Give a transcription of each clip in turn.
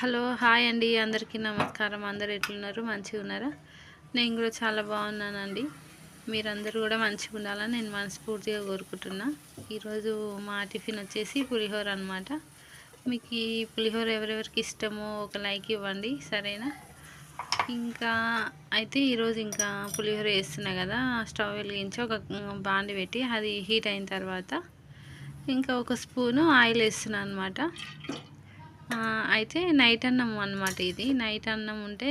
Hello hi అండి, అందరికీ నమస్కారం. అందరు ఎట్లున్నారు? మంచిగా ఉన్నారా? నేను కూడా చాలా బాగున్నానండి. మీరందరూ కూడా మంచిగా ఉండాలని నేను మనస్ఫూర్తిగా కోరుకుంటున్నా. ఈరోజు మా టిఫిన్ వచ్చేసి పులిహోర అనమాట. మీకు ఈ పులిహోర ఎవరెవరికి ఇష్టమో ఒక లైక్ ఇవ్వండి, సరేనా? ఇంకా అయితే ఈరోజు ఇంకా పులిహోర వేస్తున్నా కదా, స్టవ్ వెలిగించి ఒక బాండి పెట్టి అది హీట్ అయిన తర్వాత ఇంకా ఒక స్పూను ఆయిల్ వేస్తున్నాను అనమాట. అయితే నైట్ అన్నం అనమాట. ఇది నైట్ అన్నం ఉంటే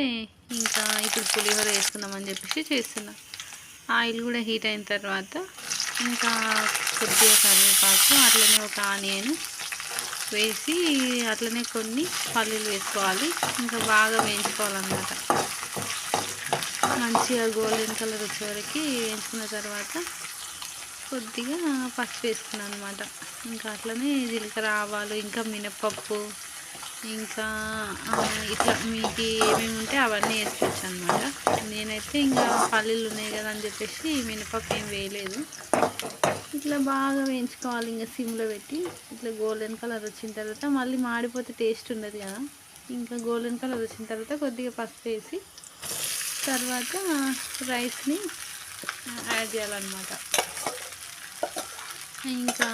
ఇంకా ఇప్పుడు పులిహోర వేసుకుందామని చెప్పేసి చేస్తున్నా. ఆయిల్ కూడా హీట్ అయిన తర్వాత ఇంకా కొద్దిగా కరివేపాకు, అట్లనే ఒక ఆనియన్ వేసి అట్లనే కొన్ని పల్లీలు వేసుకోవాలి. ఇంకా బాగా వేయించుకోవాలన్నమాట. మంచిగా గోల్డెన్ కలర్ వచ్చే వరకు వేయించుకున్న తర్వాత కొద్దిగా పసుపు వేసుకున్నాను అనమాట. ఇంకా అట్లనే జీలకర్ర, ఆవాలు, ఇంకా మినపప్పు, ఇంకా ఇట్లా మీకు ఏమేమి ఉంటే అవన్నీ వేసుకోవచ్చు అనమాట. నేనైతే ఇంకా పల్లీలు ఉన్నాయి కదా అని చెప్పేసి మినపప్పు ఏం వేయలేదు. ఇట్లా బాగా వేయించుకోవాలి ఇంకా సిమ్లో పెట్టి. ఇట్లా గోల్డెన్ కలర్ వచ్చిన తర్వాత మళ్ళీ మాడిపోతే టేస్ట్ ఉండదు కదా. ఇంకా గోల్డెన్ కలర్ వచ్చిన తర్వాత కొద్దిగా పసుపు వేసి తర్వాత రైస్ని యాడ్ చేయాలన్నమాట. ఇంకా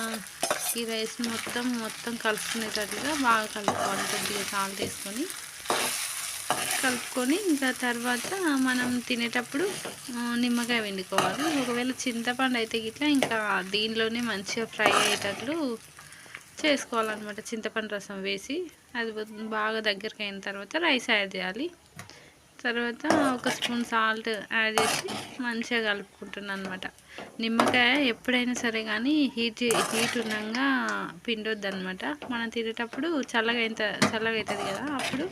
ఈ రైస్ మొత్తం కలుపుకునేటట్టుగా బాగా కలుపుకోవాలి. కొద్దిగా సాల్ట్ వేసుకొని కలుపుకొని ఇంకా తర్వాత మనం తినేటప్పుడు నిమ్మకాయ పిండుకోవాలి. ఒకవేళ చింతపండు అయితే గిట్లా ఇంకా దీనిలోనే మంచిగా ఫ్రై అయ్యేటట్లు చేసుకోవాలన్నమాట. చింతపండు రసం వేసి అది బాగా దగ్గరికి అయిన తర్వాత రైస్ యాడ్ చేయాలి. తర్వాత ఒక స్పూన్ సాల్ట్ యాడ్ చేసి మంచిగా కలుపుకుంటున్నాను అనమాట. నిమ్మకాయ ఎప్పుడైనా సరే కానీ హీట్ ఉండగా పిండొద్దు అనమాట. మనం తినేటప్పుడు చల్లగా అవుతుంది కదా, అప్పుడు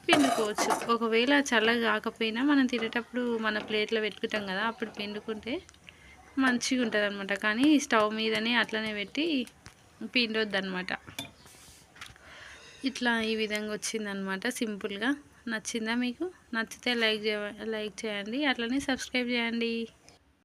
పిండుకోవచ్చు. ఒకవేళ చల్లగా కాకపోయినా మనం తినేటప్పుడు మన ప్లేట్లో పెట్టుకుంటాం కదా, అప్పుడు పిండుకుంటే మంచిగా ఉంటుంది అనమాట. కానీ స్టవ్ మీదనే అట్లనే పెట్టి పిండొద్దు అనమాట. ఇట్లా ఈ విధంగా వచ్చిందనమాట సింపుల్గా. నచ్చిందా మీకు? నచ్చితే లైక్ చేయండి, అట్లనే సబ్స్క్రైబ్ చేయండి.